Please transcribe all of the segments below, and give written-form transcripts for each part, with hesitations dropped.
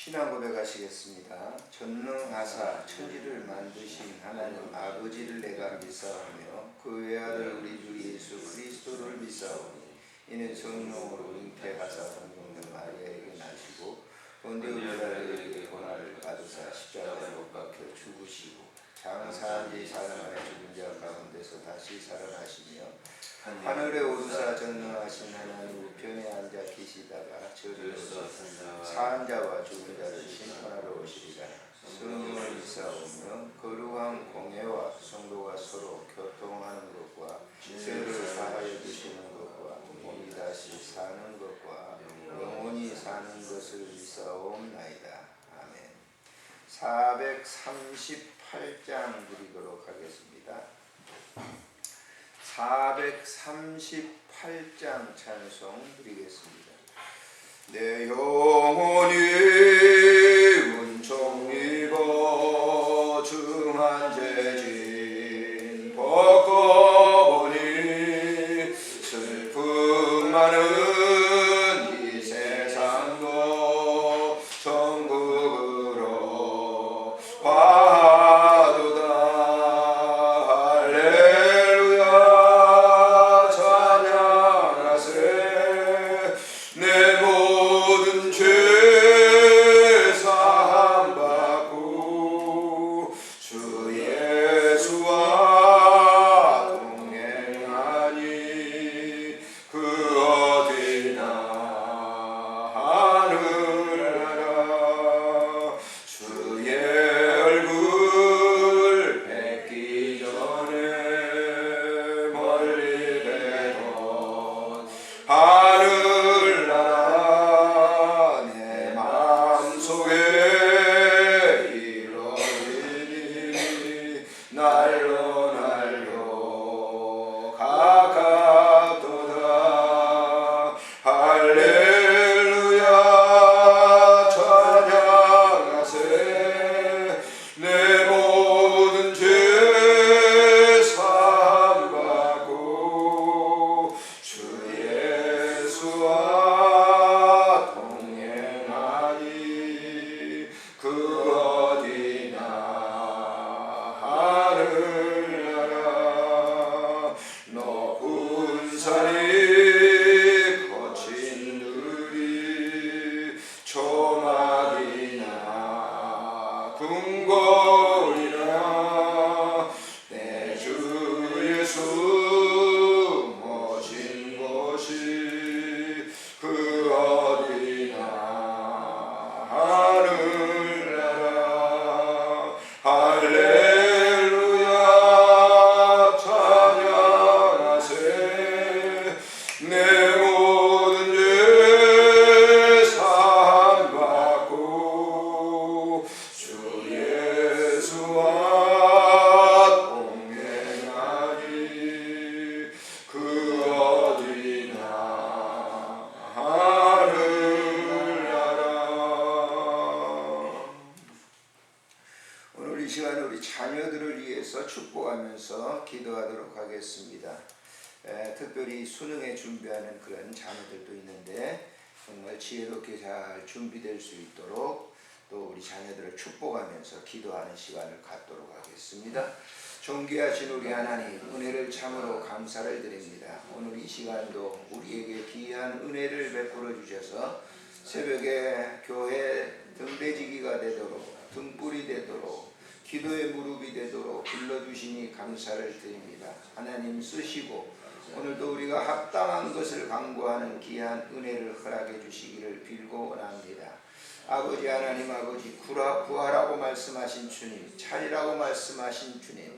신앙 고백하시겠습니다. 전능하사 천지를 만드신 하나님 아버지를 내가 믿사오며 그 외아들 우리 주 예수 그리스도를 믿사오니 이는 성령으로 잉태하사 동정녀 마리아에게 나시고 본디오 빌라도에게 고난을 받으사 십자가에 못 박혀 죽으시고 장사한 지 사흘 만에 죽은 자 가운데서 다시 살아나시며 하늘에 오르사 전능하신 하나님 우편에 앉아 계시다가 저리로서 사한 자와 죽은 자를 심판하러 오시리라. 성령을 믿사오며 거룩한 공회와 성도가 서로 교통하는 것과 죄를 사하여 주시는 것과 몸이 다시 사는 것과 영원히 사는 것을 믿사옵나이다. 아멘. 438장 드리도록 하겠습니다. 438장 찬송 드리겠습니다. 내 영혼이 은총 입어 중한 죄진 벗고보니 슬픔 많은 이 세상도 천국으로 가도다. 축복하면서 기도하도록 하겠습니다. 특별히 수능에 준비하는 그런 자녀들도 있는데 정말 지혜롭게 잘 준비될 수 있도록 또 우리 자녀들을 축복하면서 기도하는 시간을 갖도록 하겠습니다. 존귀하신 우리 하나님, 은혜를 참으로 감사를 드립니다. 오늘 이 시간도 우리에게 귀한 은혜를 베풀어 주셔서 새벽에 교회 등대지기가 되도록 등불이 되도록 기도의 무릎이 되도록 불러주시니 감사를 드립니다. 하나님 쓰시고 오늘도 우리가 합당한 것을 강구하는 귀한 은혜를 허락해 주시기를 빌고 원합니다. 아버지 하나님, 아버지 구하라고 말씀하신 주님, 차리라고 말씀하신 주님,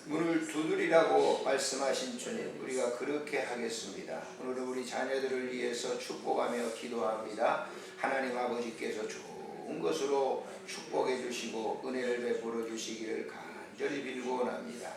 문을 두드리라고 말씀하신 주님, 우리가 그렇게 하겠습니다. 오늘은 우리 자녀들을 위해서 축복하며 기도합니다. 하나님 아버지께서 좋은 것으로 축복해 주시고 은혜를 베풀어 주시기를 간절히 빌고 원합니다.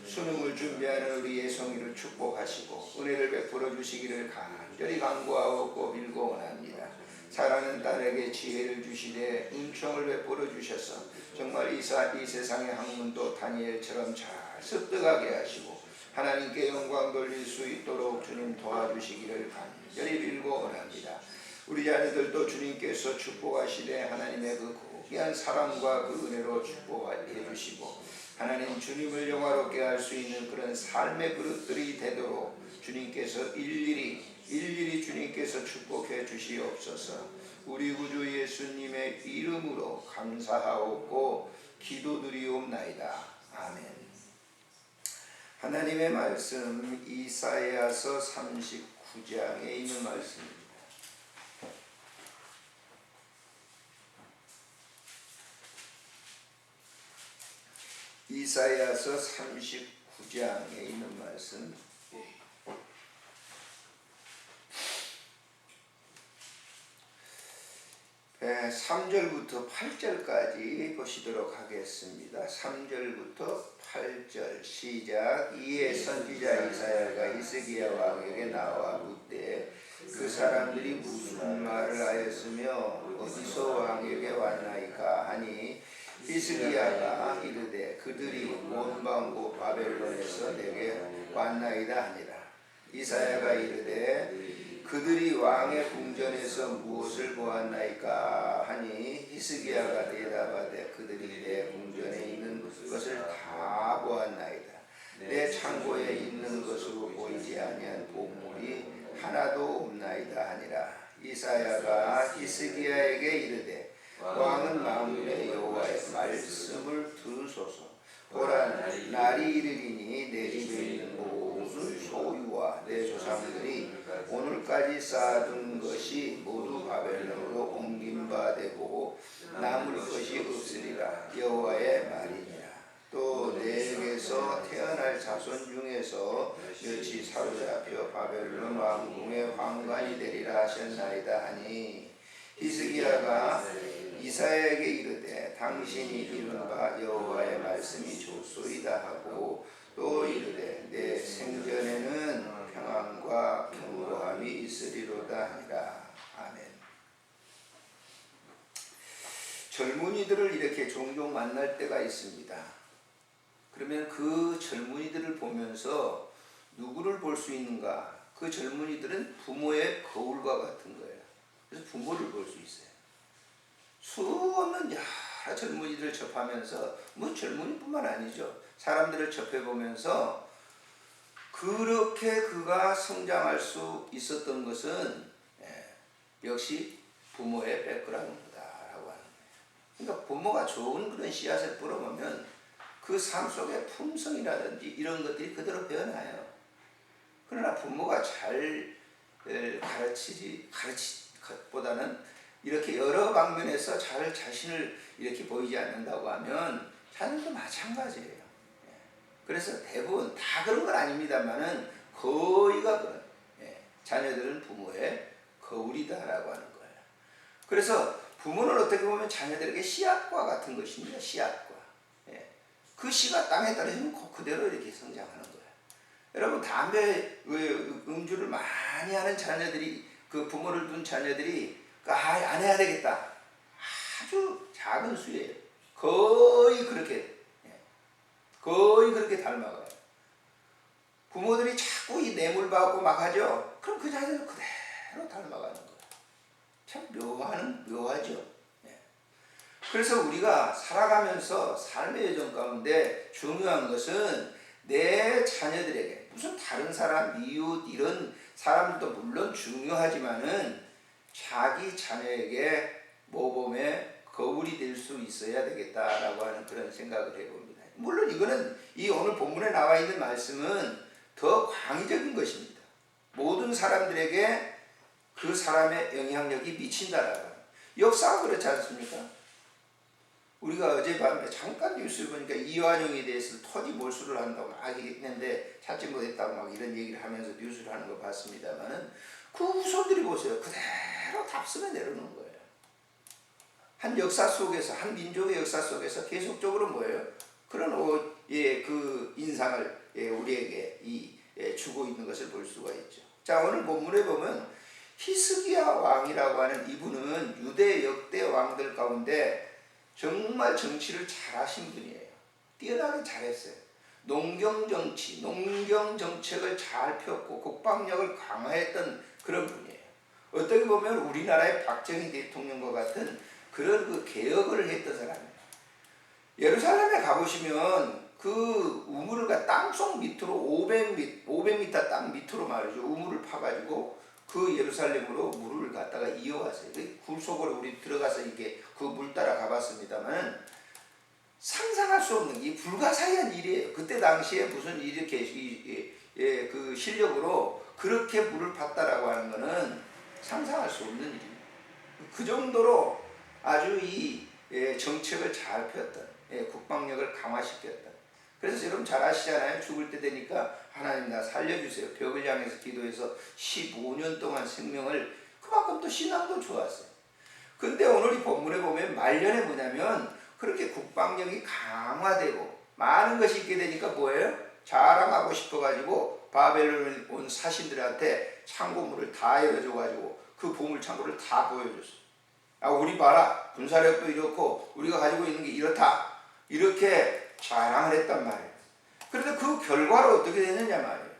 수능을 준비하는 우리 예송이를 축복하시고 은혜를 베풀어 주시기를 간절히 간구하고 빌고 원합니다. 사랑하는 딸에게 지혜를 주시되 은총을 베풀어 주셔서 정말 이 세상의 학문도 다니엘처럼 잘 습득하게 하시고 하나님께 영광 돌릴 수 있도록 주님 도와주시기를 간절히 빌고 원합니다. 우리 자녀들도 주님께서 축복하시되 하나님의 그 고귀한 사랑과 그 은혜로 축복해 주시고 하나님 주님을 영화롭게 할 수 있는 그런 삶의 그릇들이 되도록 주님께서 일일이 주님께서 축복해 주시옵소서. 우리 구주 예수님의 이름으로 감사하옵고 기도드리옵나이다. 아멘. 하나님의 말씀 이사야서 39장에 있는 말씀입니다. 이사야서 39장에 있는 말씀 3절부터 8절까지 보시도록 하겠습니다. 3절부터 8절 시작. 이에 선지자 이사야가 히스기야 왕에게 나와 묻되 그 사람들이 무슨 말을 하였으며 어디서 왕에게 왔나이까 하니 히스기야가 이르되 그들이 온 방구 바벨론에서 내게 왔나이다 하니라. 이사야가 이르되 그들이 왕의 궁전에서 무엇을 보았나이까 하니 히스기야가 대답하되 그들이 내 궁전에 있는 것을 다 보았나이다. 내 창고에 있는 것으로 보이지 아니한 보물이 하나도 없나이다 하니라. 이사야가 히스기야에게 이르되 왕은 만군의 여호와의 말씀을 들으소서. 보라 날이 이르리니 내 집에 있는 모든 소유와 내 조상들이 오늘까지 쌓아둔 것이 모두 바벨론으로 옮긴 바 되고 남을 것이 없으리라. 여호와의 말이니라. 또 내게서 태어날 자손 중에서 몇이 사로잡혀 바벨론 왕궁의 황관이 되리라 하셨나이다 하니 히스기야가 이사야에게 이르되 당신이 이룬 바 여호와의 말씀이 좋소이다 하고 또 이르되 내 생전에는 평안과 견고함이 있으리로다 하니라. 아멘. 젊은이들을 이렇게 종종 만날 때가 있습니다. 그러면 그 젊은이들을 보면서 누구를 볼 수 있는가? 그 젊은이들은 부모의 거울과 같은 거예요. 그래서 부모를 볼 수 있어요. 수없는 여러 젊은이들을 접하면서 뭐 젊은이뿐만 아니죠. 사람들을 접해보면서 그렇게 그가 성장할 수 있었던 것은 역시 부모의 백그라운드다라고 하는 거예요. 그러니까 부모가 좋은 그런 씨앗을 뿌려보면 그 삶 속의 품성이라든지 이런 것들이 그대로 배어나요. 그러나 부모가 잘 가르치지 것보다는 이렇게 여러 방면에서 잘 자신을 이렇게 보이지 않는다고 하면 자녀도 마찬가지예요. 그래서 대부분 다 그런 건 아닙니다만은 거의가 그런 자녀들은 부모의 거울이다라고 하는 거예요. 그래서 부모는 어떻게 보면 자녀들에게 씨앗과 같은 것입니다. 씨앗과. 그 씨가 땅에 떨어지면 그대로 이렇게 성장하는 거예요. 여러분 담배 음주를 많이 하는 자녀들이 그 부모를 둔 자녀들이 안 해야 되겠다. 아주 작은 수예요. 거의 그렇게 닮아가요. 부모들이 자꾸 이 뇌물 받고 막 하죠. 그럼 그 자녀는 그대로 닮아가는 거예요. 참 묘하죠. 그래서 우리가 살아가면서 삶의 여정 가운데 중요한 것은 내 자녀들에게 무슨 다른 사람, 이웃 이런 사람들도 물론 중요하지만은 자기 자녀에게 모범의 거울이 될 수 있어야 되겠다라고 하는 그런 생각을 해봅니다. 물론 이거는 이 오늘 본문에 나와 있는 말씀은 더 광의적인 것입니다. 모든 사람들에게 그 사람의 영향력이 미친다라고. 역사가 그렇지 않습니까? 우리가 어젯밤에 잠깐 뉴스를 보니까 이완용에 대해서 토지 몰수를 한다고 막 했는데 찾지 못했다고 막 이런 얘기를 하면서 뉴스를 하는 거 봤습니다만은 그 후손들이 보세요. 그대로 답습에 내려놓은 거예요. 한 역사 속에서, 한 민족의 역사 속에서 계속적으로 뭐예요? 그런 그 인상을 우리에게 주고 있는 것을 볼 수가 있죠. 자, 오늘 본문에 보면 히스기야 왕이라고 하는 이분은 유대 역대 왕들 가운데 정말 정치를 잘하신 분이에요. 뛰어나게 잘했어요. 농경정치, 농경정책을 잘 폈고 국방력을 강화했던 그런 분이에요. 어떻게 보면 우리나라의 박정희 대통령과 같은 그런 그 개혁을 했던 사람이에요. 예루살렘에 가보시면 그 우물을 땅속 밑으로 500m 땅 밑으로 말이죠. 우물을 파가지고 그 예루살렘으로 물을 갖다가 이어왔어요. 굴 속으로 우리 들어가서 이게 그 물 따라 가봤습니다만 상상할 수 없는 이 불가사의한 일이에요. 그때 당시에 무슨 이렇게 그 실력으로 그렇게 물을 팠다라고 하는 거는 상상할 수 없는 일입니다. 그 정도로 아주 이 정책을 잘 폈던, 국방력을 강화시켰던. 그래서 여러분 잘 아시잖아요. 죽을 때 되니까 하나님 나 살려주세요. 벽을 향해서 기도해서 15년 동안 생명을, 그만큼 또 신앙도 좋았어요. 근데 오늘 이 본문에 보면 말년에 뭐냐면 그렇게 국방력이 강화되고 많은 것이 있게 되니까 뭐예요? 자랑하고 싶어가지고 바벨론에 온 사신들한테 창고문을 다 열어줘가지고 그 보물 창고를 다 보여줬어요. 아, 우리 봐라, 군사력도 이렇고 우리가 가지고 있는 게 이렇다, 이렇게 자랑을 했단 말이에요. 그런데 그 결과로 어떻게 되느냐 말이에요.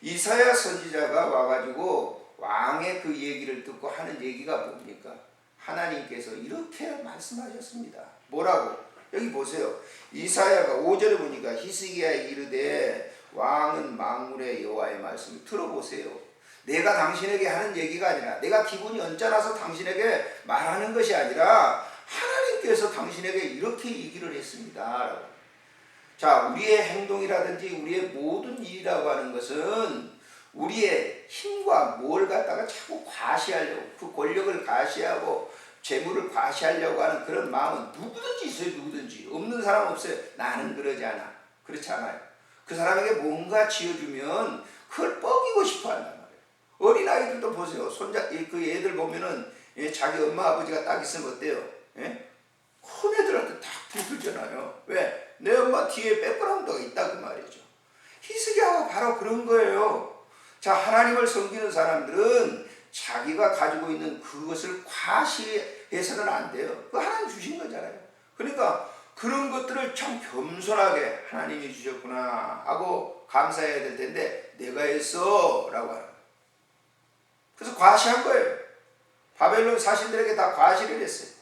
이사야 선지자가 와가지고 왕의 그 얘기를 듣고 하는 얘기가 뭡니까? 하나님께서 이렇게 말씀하셨습니다. 뭐라고? 여기 보세요. 이사야가 5절에 보니까 히스기야에 이르되 왕은 만군의 여호와의 말씀을 들어보세요. 내가 당신에게 하는 얘기가 아니라, 내가 기분이 언짢아서 당신에게 말하는 것이 아니라 하나님께서 당신에게 이렇게 얘기를 했습니다. 자, 우리의 행동이라든지 우리의 모든 일이라고 하는 것은 우리의 힘과 뭘 갖다가 자꾸 과시하려고, 그 권력을 과시하고 재물을 과시하려고 하는 그런 마음은 누구든지 있어요. 누구든지. 없는 사람 없어요. 나는 그러지 않아. 그렇지 않아요. 그 사람에게 뭔가 지어주면 그걸 뻐기고 싶어 한단 말이에요. 어린아이들도 보세요. 그 애들 보면은 자기 엄마 아버지가 딱 있으면 어때요? 큰 애들한테 딱 붙들잖아요. 왜? 내 엄마 뒤에 백그라운드가 있다 그 말이죠. 히스기야가 바로 그런 거예요. 자, 하나님을 섬기는 사람들은 자기가 가지고 있는 그것을 과시해서는 안 돼요. 그 하나님 주신 거잖아요. 그러니까 그런 것들을 참 겸손하게 하나님이 주셨구나 하고 감사해야 될 텐데, 내가 했어 라고 하는 거예요. 그래서 과시한 거예요. 바벨론 사신들에게 다 과시를 했어요.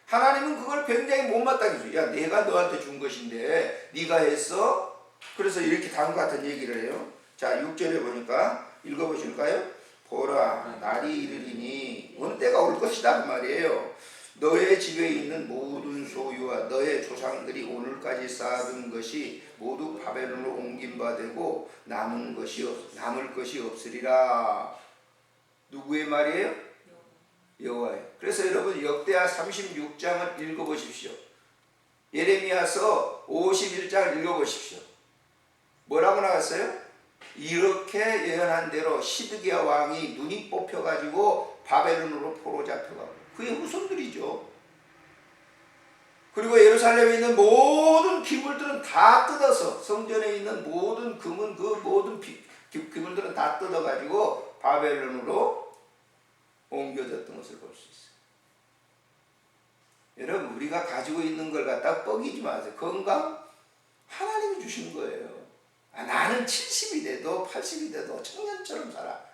하나님은 그걸 굉장히 못마땅해 줘요. 야, 내가 너한테 준 것인데 네가 했어? 그래서 이렇게 다음과 같은 얘기를 해요. 자, 6절에 보니까 읽어보실까요? 보라, 날이 이르리니 어느 때가 올 것이다 그 말이에요. 너의 집에 있는 모든 소유와 너의 조상들이 오늘까지 쌓아둔 것이 모두 바벨론으로 옮긴 바 되고 남을 것이 없으리라. 누구의 말이에요? 여호와의. 그래서 여러분 역대하 36장을 읽어보십시오. 예레미야서 51장을 읽어보십시오. 뭐라고 나왔어요? 이렇게 예언한 대로 시드기야 왕이 눈이 뽑혀가지고 바벨론으로 포로 잡혀가고, 그의 후손들이죠. 그리고 예루살렘에 있는 모든 기물들은 다 뜯어서, 성전에 있는 모든 금은 그 모든 기물들은 다 뜯어가지고 바벨론으로 옮겨졌던 것을 볼 수 있어요. 여러분, 우리가 가지고 있는 걸 갖다 뻐기지 마세요. 건강 하나님이 주신 거예요. 아, 나는 70이 돼도 80이 돼도 청년처럼 살아.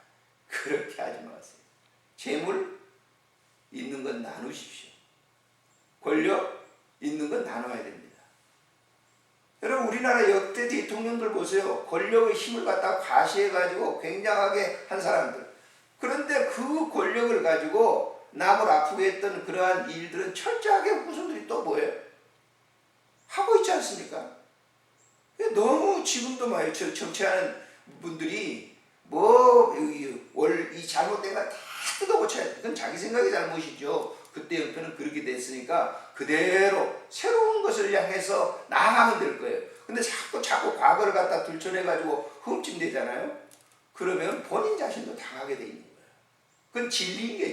그렇게 하지 마세요. 재물 있는 건 나누십시오. 권력 있는 건 나눠야 됩니다. 여러분, 우리나라 역대 대통령들 보세요. 권력의 힘을 갖다 과시해가지고 굉장하게 한 사람들. 그런데 그 권력을 가지고 남을 아프게 했던 그러한 일들은 철저하게 후손들이 또 뭐예요? 하고 있지 않습니까? 너무 지금도 말이에요. 정치하는 분들이 이 잘못된 거 다 뜯어고쳐야 돼. 그건 자기 생각이 잘못이죠. 그때 형편은 그렇게 됐으니까 그대로 새로운 것을 향해서 나아가면 될 거예요. 근데 자꾸 과거를 갖다 들춰내가지고 흠집내잖아요. 그러면 본인 자신도 당하게 돼 있는 거예요. 그건 진리인 게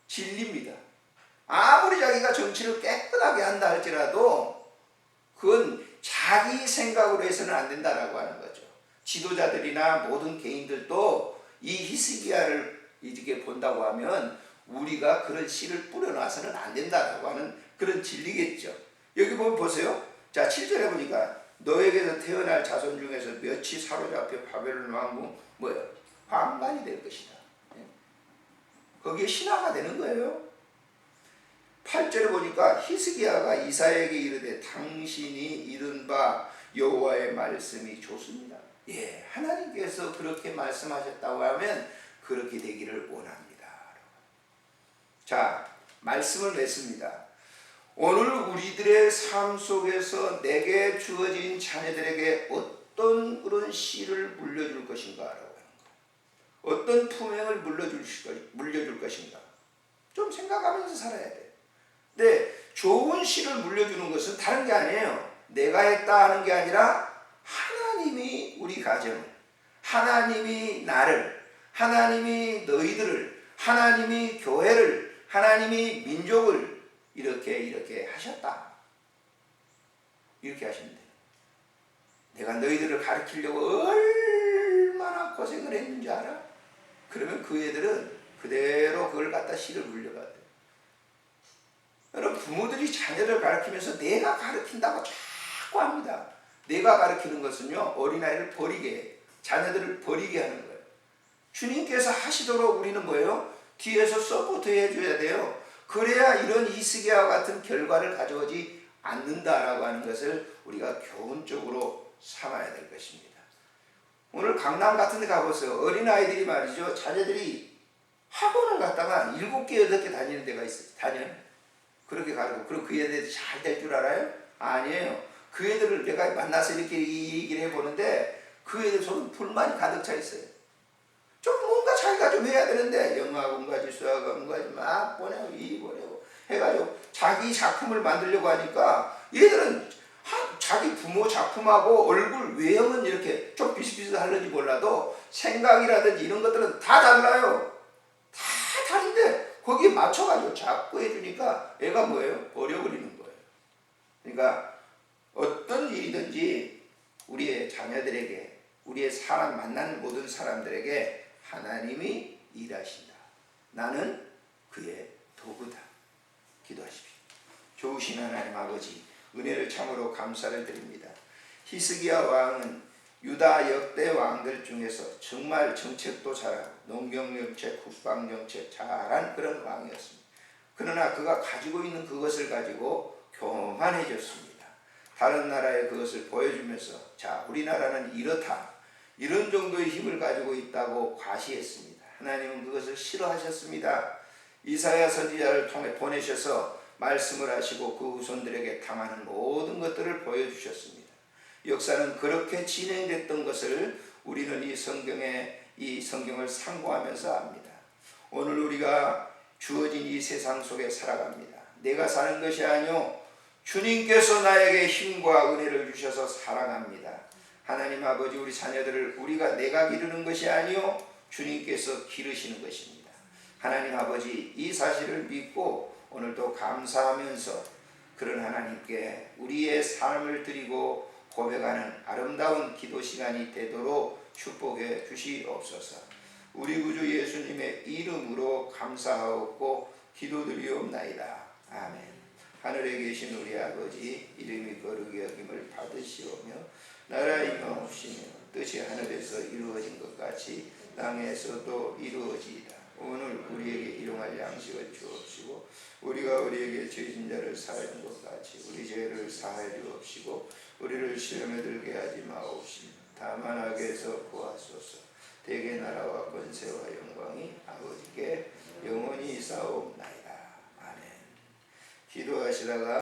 진리입니다. 아무리 자기가 정치를 깨끗하게 한다 할지라도 그건 자기 생각으로 해서는 안 된다라고 하는 거죠. 지도자들이나 모든 개인들도 이 히스기야를 이렇게 본다고 하면 우리가 그런 씨를 뿌려놔서는 안 된다라고 하는 그런 진리겠죠. 여기 보면 보세요. 자, 7절에 보니까 너에게서 태어날 자손 중에서 몇이 사로잡혀 바벨론 왕궁 황관이 될 것이다. 거기에 신하가 되는 거예요. 8절에 보니까 히스기야가 이사야에게 이르되 당신이 이른 바 여호와의 말씀이 좋습니다. 예, 하나님께서 그렇게 말씀하셨다고 하면 그렇게 되기를 원합니다. 자, 말씀을 맺습니다. 오늘 우리들의 삶 속에서 내게 주어진 자녀들에게 어떤 그런 씨를 물려줄 것인가 라고 하는 거. 어떤 품행을 물려줄 것인가. 좀 생각하면서 살아야 돼. 근데 좋은 씨를 물려주는 것은 다른 게 아니에요. 내가 했다 하는 게 아니라 하나님이 우리 가정을, 하나님이 나를, 하나님이 너희들을, 하나님이 교회를, 하나님이 민족을 이렇게 하셨다. 이렇게 하시면 돼요. 내가 너희들을 가르치려고 얼마나 고생을 했는지 알아? 그러면 그 애들은 그대로 그걸 갖다 씨를 물려가야 돼요. 여러분, 부모들이 자녀를 가르치면서 내가 가르친다고 자꾸 합니다. 내가 가르치는 것은요, 어린아이를 버리게 해요. 자녀들을 버리게 하는 거예요. 주님께서 하시도록 우리는 뭐예요? 뒤에서 서포트 해줘야 돼요. 그래야 이런 히스기야와 같은 결과를 가져오지 않는다라고 하는 것을 우리가 교훈적으로 삼아야 될 것입니다. 오늘 강남 같은 데 가보세요. 어린아이들이 말이죠. 자녀들이 학원을 갔다가 7개, 8개 다니는 데가 있어요. 다녀요. 그렇게 가르고. 그럼 그 애들이 잘 될 줄 알아요? 아니에요. 그 애들을 내가 만나서 이렇게 얘기를 해보는데 그 애들 속은 불만이 가득 차 있어요. 좀 뭔가 자기가 좀 해야 되는데 영어학원까지 수학학원까지 막 보내고 이 보내고 해가지고 자기 작품을 만들려고 하니까 얘들은 자기 부모 작품하고 얼굴 외형은 이렇게 좀 비슷비슷할는지 몰라도 생각이라든지 이런 것들은 다 달라요. 다 다른데 거기에 맞춰가지고 자꾸 해주니까 애가 뭐예요? 버려버리는 거예요. 그러니까 어떤 일이든지 우리의 자녀들에게, 우리의 사람 만나는 모든 사람들에게 하나님이 일하신다. 나는 그의 도구다. 기도하십시오. 좋으신 하나님 아버지, 은혜를 참으로 감사를 드립니다. 히스기야 왕은 유다 역대 왕들 중에서 정말 정책도 잘하고 농경정책, 국방정책 잘한 그런 왕이었습니다. 그러나 그가 가지고 있는 그것을 가지고 교만해졌습니다. 다른 나라에 그것을 보여주면서 자, 우리나라는 이렇다. 이런 정도의 힘을 가지고 있다고 과시했습니다. 하나님은 그것을 싫어하셨습니다. 이사야 선지자를 통해 보내셔서 말씀을 하시고 그 후손들에게 당하는 모든 것들을 보여주셨습니다. 역사는 그렇게 진행됐던 것을 우리는 이 성경을 상고하면서 압니다. 오늘 우리가 주어진 이 세상 속에 살아갑니다. 내가 사는 것이 아니요 주님께서 나에게 힘과 은혜를 주셔서 사랑합니다. 하나님 아버지, 우리 자녀들을 내가 기르는 것이 아니요 주님께서 기르시는 것입니다. 하나님 아버지, 이 사실을 믿고 오늘도 감사하면서 그런 하나님께 우리의 삶을 드리고 고백하는 아름다운 기도 시간이 되도록 축복해 주시옵소서. 우리 구주 예수님의 이름으로 감사하옵고 기도드리옵나이다. 아멘. 하늘에 계신 우리 아버지, 이름이 거룩히 여김을 받으시오며 나라의 임하옵시며 뜻이 하늘에서 이루어진 것 같이 땅에서도 이루어지이다. 오늘 우리에게 일용할 양식을 주옵시고 우리가 우리에게 죄진 자를 사하는 것 같이 우리 죄를 사하여 주옵시고 우리를 시험에 들게 하지 마옵시며 다만 악에서 구하소서. 대개 나라와 권세와 영광이 아버지께 영원히 있사옵나이다. 아멘. 기도하시다가